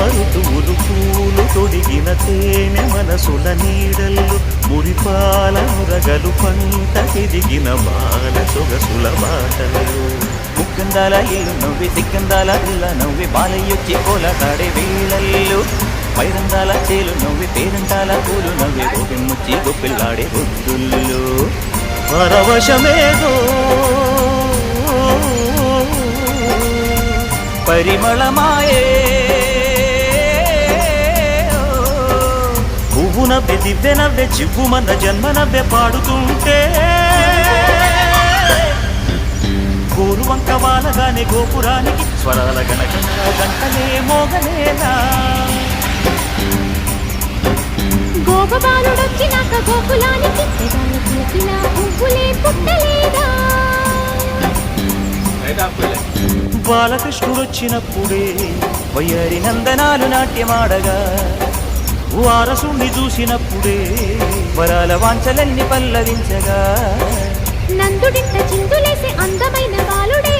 మరుతువులు పూలు తొడిగిన తేనె మనసుల నీడల్లు మురిపాల మురగలు పంట తిరిగిన బాల సొగసుల బాటలు ముక్కందాల ఇల్లు నవ్వి తిక్కందాల ఇల్ల నవ్వి బాలయ్యొచ్చి కోలటాడే వేళల్లో పైరందాల చేలు నవ్వి పేరంటాల పూలు నవ్వి గోపిమ్ముచ్చి గొప్పిల్లాడే బొద్దుల్లో పరవశమేదో పరిమళమాయే పువ్వు నవ్వె దివ్వె నవ్వె చివ్వుమన్న జన్మ నవ్వె పాడుతుంటే గోరు వంక వాలగానే గోపురానికి స్వరాల గణగణ గంటలే మోగలేనా గోపబాలుడొచ్చినాక గోకులానికి పువ్వులే పుట్టలేదా బాలకృష్ణుడొచ్చినప్పుడే వయ్యారి నందనాలు నాట్యమాడగా వారసుని చూసినప్పుడే వరాల వాంఛలన్నీ పల్లవించగా నందుడింత చిందులేసే అందమైన బాలుడే